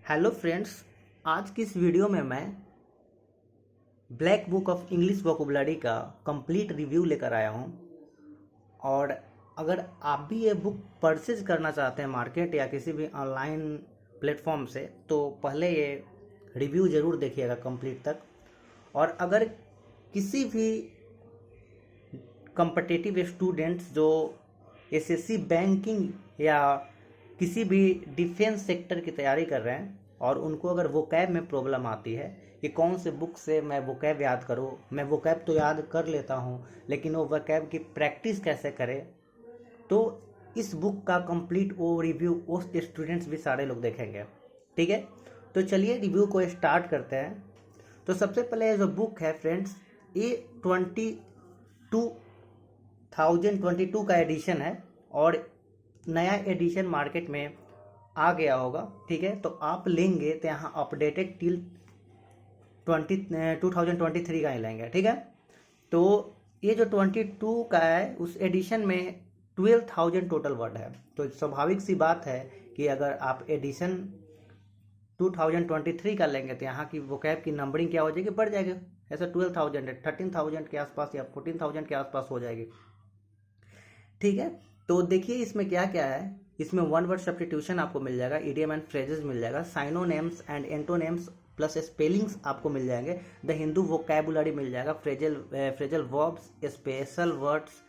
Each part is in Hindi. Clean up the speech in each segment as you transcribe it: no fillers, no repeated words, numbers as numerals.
हेलो फ्रेंड्स, आज की इस वीडियो में मैं black book of English vocabulary का कंप्लीट रिव्यू लेकर आया हूं। और अगर आप भी ये बुक परचेज करना चाहते हैं मार्केट या किसी भी ऑनलाइन प्लेटफॉर्म से, तो पहले ये रिव्यू ज़रूर देखिएगा कंप्लीट तक। और अगर किसी भी कॉम्पिटिटिव स्टूडेंट्स जो एसएससी बैंकिंग या किसी भी डिफेंस सेक्टर की तैयारी कर रहे हैं और उनको अगर वोकैब में प्रॉब्लम आती है कि कौन से बुक से मैं वोकैब याद करूं, मैं वोकैब तो याद कर लेता हूं लेकिन वो वोकैब की प्रैक्टिस कैसे करें, तो इस बुक का कंप्लीट वो रिव्यू वो स्टूडेंट्स भी सारे लोग देखेंगे। ठीक है, तो चलिए रिव्यू को स्टार्ट करते हैं। तो सबसे पहले जो बुक है फ्रेंड्स, ये 2022 का एडिशन है और नया एडिशन मार्केट में आ गया होगा। ठीक है, तो आप लेंगे तो यहाँ अपडेटेड टिल 2023 का ही लेंगे। ठीक है, तो ये जो 22 का है उस एडिशन में 12,000 टोटल वर्ड है। तो स्वाभाविक सी बात है कि अगर आप एडिशन 2023 का लेंगे तो यहाँ की वोकैब की नंबरिंग क्या हो जाएगी, बढ़ जाएगी। ऐसा 12,000 है, 13,000 के आसपास या 14,000 के आसपास हो जाएगी। ठीक है, तो देखिए इसमें क्या क्या है। इसमें वन वर्ड सब्स्टिट्यूशन आपको मिल जाएगा, इडियम एंड फ्रेजेस मिल जाएगा, साइनोनेम्स एंड एंटोनेम्स प्लस स्पेलिंग्स आपको मिल जाएंगे, द हिंदू वोकैबुलरी मिल जाएगा, phrasal verbs, special words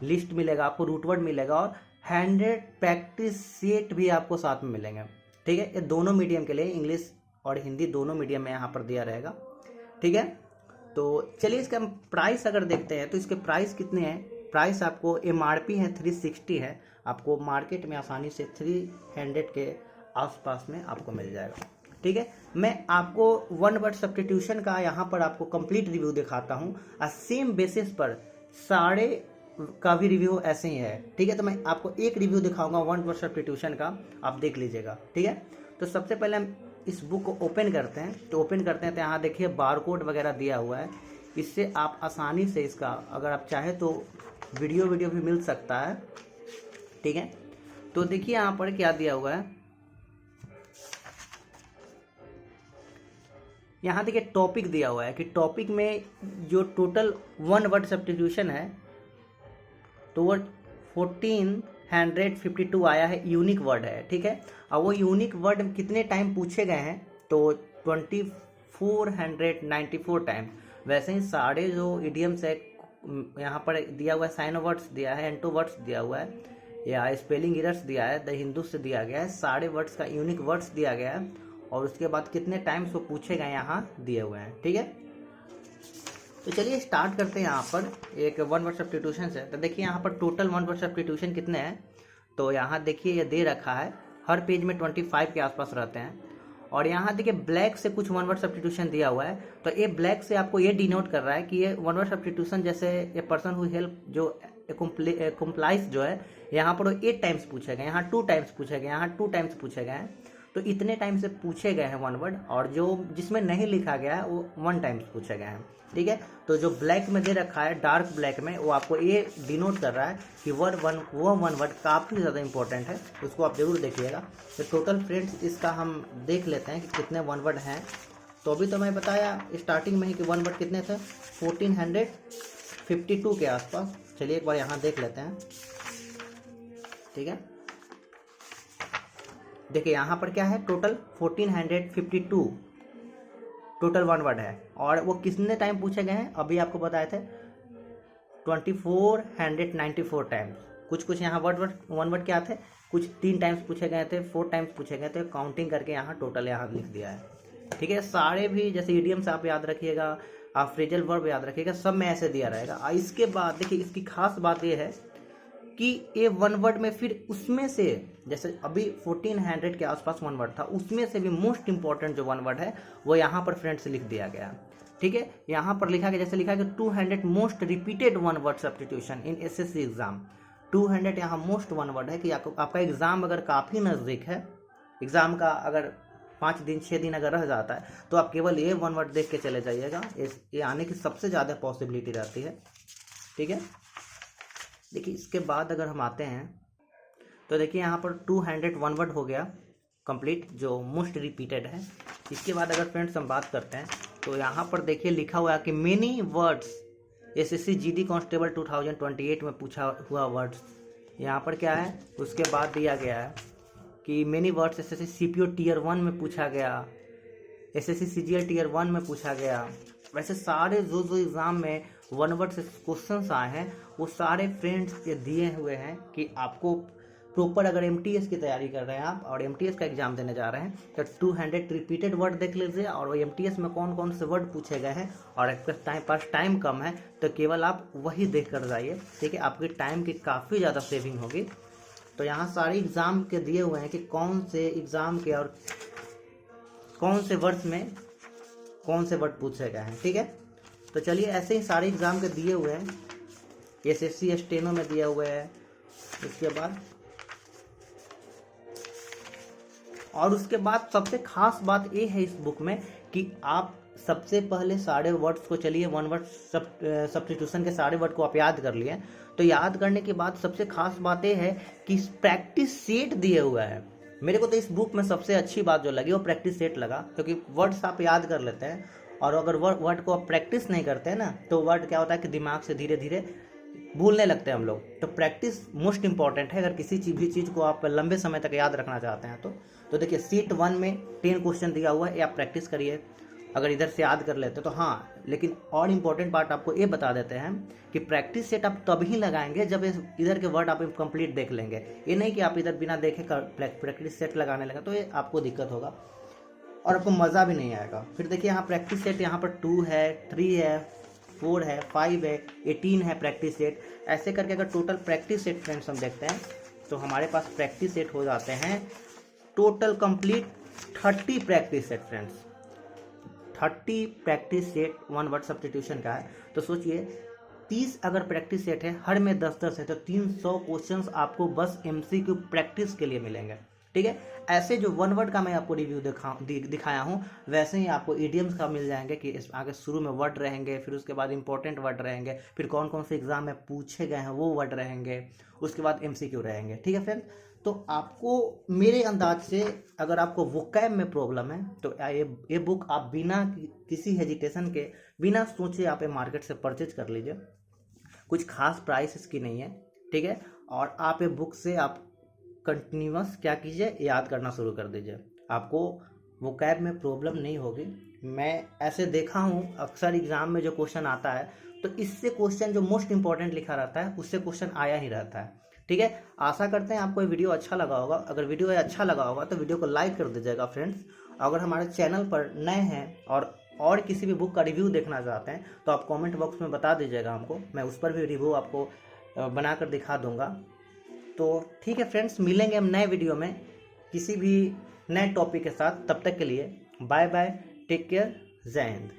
list मिलेगा आपको, रूट वर्ड मिलेगा और 100 प्रैक्टिस सेट भी आपको साथ में मिलेंगे। ठीक है, ये दोनों मीडियम के लिए, इंग्लिश और हिंदी दोनों मीडियम में यहाँ पर दिया रहेगा। ठीक है, तो चलिए इसका प्राइस अगर देखते हैं तो इसके प्राइस कितने हैं। प्राइस आपको MRP है 360 है, आपको मार्केट में आसानी से 300 के आसपास में आपको मिल जाएगा। ठीक है, मैं आपको वन वर्ड सब्स्टिट्यूशन का यहाँ पर आपको कंप्लीट रिव्यू दिखाता हूँ और सेम बेसिस पर सारे का भी रिव्यू ऐसे ही है। ठीक है, तो मैं आपको एक रिव्यू दिखाऊंगा वन वर्ड सब्स्टिट्यूशन का, आप देख लीजिएगा। ठीक है, तो सबसे पहले हम इस बुक को ओपन करते हैं। तो ओपन करते हैं तो यहाँ देखिए बारकोड वगैरह दिया हुआ है, इससे आप आसानी से इसका अगर आप चाहें तो वीडियो भी मिल सकता है। ठीक है, तो देखिए यहाँ पर क्या दिया हुआ है। यहाँ देखिए टॉपिक दिया हुआ है कि टॉपिक में जो टोटल वन वर्ड सब्स्टिट्यूशन है तो वो 1452 आया है, यूनिक वर्ड है। ठीक है, और वो यूनिक वर्ड कितने टाइम पूछे गए हैं तो 2494 टाइम। वैसे ही सारे जो इडियम्स है यहाँ पर दिया हुआ है, साइन वर्ड्स दिया है, एंटो वर्ड्स दिया हुआ है या स्पेलिंग एरर्स दिया है, द हिंदू से दिया गया है, सारे वर्ड्स का यूनिक वर्ड्स दिया गया है और उसके बाद कितने टाइम्स वो पूछे गए यहाँ दिए हुए हैं। ठीक है, तो चलिए स्टार्ट करते हैं यहाँ पर एक वन वर्ड सब्स्टिट्यूशन से। तो देखिए यहाँ पर टोटल वन वर्ड सब्स्टिट्यूशन कितने हैं, तो यहाँ देखिए ये दे रखा है, हर पेज में 25 के आसपास रहते हैं। और यहाँ देखिए ब्लैक से कुछ वन वर्ड सब्स्टिट्यूशन दिया हुआ है, तो ये ब्लैक से आपको ये डिनोट कर रहा है कि ये वन वर्ड सब्स्टिट्यूशन जैसे ए पर्सन हु हेल्प जो कंप्लाइज जो है यहाँ पर 8 टाइम्स पूछे गए, यहाँ 2 टाइम्स पूछे गए, यहाँ 2 टाइम्स पूछे गए हैं। तो इतने टाइम से पूछे गए हैं वन वर्ड, और जो जिसमें नहीं लिखा गया है वो 1 टाइम्स पूछे गए हैं। ठीक है, तो जो ब्लैक में दे रखा है डार्क ब्लैक में, वो आपको ये डिनोट कर रहा है कि वो वन वर्ड काफ़ी ज़्यादा इंपॉर्टेंट है, उसको आप जरूर देखिएगा। तो टोटल फ्रेंड्स इसका हम देख लेते हैं कि कितने वन वर्ड हैं। तो अभी तो मैं बताया स्टार्टिंग में ही कि वन वर्ड कितने थे, 1452 के आसपास। चलिए एक बार यहाँ देख लेते हैं। ठीक है, देखिए यहाँ पर क्या है, टोटल 1452 टोटल वन वर्ड है और वो कितने टाइम पूछे गए हैं अभी आपको बताए थे 2494 टाइम्स। कुछ यहाँ वन वर्ड क्या थे, कुछ 3 टाइम्स पूछे गए थे, 4 टाइम्स पूछे गए थे, काउंटिंग करके यहाँ टोटल यहाँ लिख दिया है। ठीक है, सारे भी जैसे इडियम्स आप याद रखिएगा, आप फ्रेजल वर्ब याद रखिएगा, सब में ऐसे दिया रहेगा। इसके बाद देखिए इसकी खास बात ये है कि ये वन वर्ड में फिर उसमें से जैसे अभी 1400 के आसपास वन वर्ड था, उसमें से भी मोस्ट इंपॉर्टेंट जो वन वर्ड है वो यहाँ पर फ्रेंड्स लिख दिया गया। ठीक है, यहाँ पर लिखा गया, जैसे लिखा गया 200 most repeated one word substitution इन एसएससी एग्जाम। 200 यहाँ मोस्ट वन वर्ड है कि आपका एग्जाम अगर काफ़ी नज़दीक है, एग्जाम का अगर 5 दिन 6 दिन अगर रह जाता है तो आप केवल ये वन वर्ड देख के चले जाइएगा, ये आने की सबसे ज़्यादा पॉसिबिलिटी रहती है। ठीक है, देखिए इसके बाद अगर हम आते हैं तो देखिए यहाँ पर 200 वन वर्ड हो गया, कंप्लीट जो मोस्ट रिपीटेड है। इसके बाद अगर फ्रेंड्स हम बात करते हैं तो यहाँ पर देखिए लिखा हुआ है कि many words SSC GD constable 2028 में पूछा हुआ वर्ड्स, यहाँ पर क्या है उसके बाद दिया गया है कि many words SSC CPO tier 1 में पूछा गया, एसएससी सीजीएल टीयर 1 में पूछा गया। वैसे सारे जो एग्ज़ाम में वन वर्ड से क्वेश्चंस आए हैं वो सारे फ्रेंड्स ये दिए हुए हैं कि आपको प्रॉपर अगर एमटीएस की तैयारी कर रहे हैं आप और एमटीएस का एग्जाम देने जा रहे हैं तो 200 रिपीटेड वर्ड देख लीजिए और वो एमटीएस में कौन कौन से वर्ड पूछे गए हैं और आपके पास टाइम कम है तो केवल आप वही देख कर जाइए, ठीक है। आपके टाइम की काफ़ी ज़्यादा सेविंग होगी। तो यहाँ सारे एग्ज़ाम के दिए हुए हैं कि कौन से एग्ज़ाम के और कौन से वर्ष में कौन से वर्ड पूछे गए हैं, ठीक है। तो चलिए ऐसे ही सारे एग्ज़ाम के दिए हुए हैं, एसएससी स्टेनो में दिए हुए हैं। उसके बाद सबसे खास बात ये है इस बुक में कि आप सबसे पहले सारे वर्ड्स को चलिए वन वर्ड सब्स्टिट्यूशन के सारे वर्ड को आप याद कर लिए। तो याद करने के बाद सबसे खास बात ये है कि प्रैक्टिस सेट दिए हुआ है। मेरे को तो इस बुक में सबसे अच्छी बात जो लगी वो प्रैक्टिस सेट लगा, क्योंकि वर्ड्स आप याद कर लेते हैं और अगर वर्ड को आप प्रैक्टिस नहीं करते हैं ना तो वर्ड क्या होता है कि दिमाग से धीरे धीरे भूलने लगते हैं हम लोग। तो प्रैक्टिस मोस्ट इंपॉर्टेंट है अगर किसी भी चीज़ को आप लंबे समय तक याद रखना चाहते हैं तो देखिए सीट 1 में 10 क्वेश्चन दिया हुआ है, ये आप प्रैक्टिस करिए अगर इधर से याद कर लेते तो हाँ। लेकिन और इम्पोर्टेंट बात आपको ये बता देते हैं कि प्रैक्टिस सेट आप तभी लगाएंगे जब इधर के वर्ड आप कंप्लीट देख लेंगे। ये नहीं कि आप इधर बिना देखे प्रैक्टिस सेट लगाने लगे तो ये आपको दिक्कत होगा और आपको मज़ा भी नहीं आएगा। फिर देखिए यहाँ प्रैक्टिस सेट यहाँ पर 2 है, 3 है, 4 है, 5 है, 18 है प्रैक्टिस सेट। ऐसे करके अगर टोटल प्रैक्टिस सेट फ्रेंड्स हम देखते हैं तो हमारे पास प्रैक्टिस सेट हो जाते हैं total complete 30 practice set friends. 30 practice set one word substitution का है। तो सोचिए 30 अगर प्रैक्टिस सेट है, हर में 10-10 है तो 300 क्वेश्चंस आपको बस एमसीक्यू प्रैक्टिस के लिए मिलेंगे, ठीक है। ऐसे जो वन वर्ड का मैं आपको रिव्यू दिखाया हूँ वैसे ही आपको इडियम्स का मिल जाएंगे कि इस आगे शुरू में वर्ड रहेंगे, फिर उसके बाद इंपॉर्टेंट वर्ड रहेंगे, फिर कौन कौन से एग्जाम में पूछे गए हैं वो वर्ड रहेंगे, उसके बाद एमसीक्यू रहेंगे, ठीक है फ्रेंड्स। तो आपको मेरे अंदाज से अगर आपको वोकैब में प्रॉब्लम है तो ये बुक आप बिना किसी हेजिटेशन के, बिना सोचे आप ये मार्केट से परचेज कर लीजिए। कुछ खास प्राइस इसकी नहीं है, ठीक है। और आप ये बुक से आप कंटिन्यूअस क्या कीजिए, याद करना शुरू कर दीजिए, आपको वोकैब में प्रॉब्लम नहीं होगी। मैं ऐसे देखा हूँ अक्सर एग्जाम में जो क्वेश्चन आता है तो इससे क्वेश्चन जो मोस्ट इंपॉर्टेंट लिखा रहता है उससे क्वेश्चन आया ही रहता है, ठीक है। आशा करते हैं आपको ये वीडियो अच्छा लगा होगा। अगर वीडियो अच्छा लगा होगा तो वीडियो को लाइक कर दीजिएगा फ्रेंड्स। अगर हमारे चैनल पर नए हैं और किसी भी बुक का रिव्यू देखना चाहते हैं तो आप कमेंट बॉक्स में बता दीजिएगा हमको, मैं उस पर भी रिव्यू आपको बनाकर दिखा दूंगा। तो ठीक है फ्रेंड्स, मिलेंगे हम नए वीडियो में किसी भी नए टॉपिक के साथ। तब तक के लिए बाय बाय, टेक केयर, जय हिंद।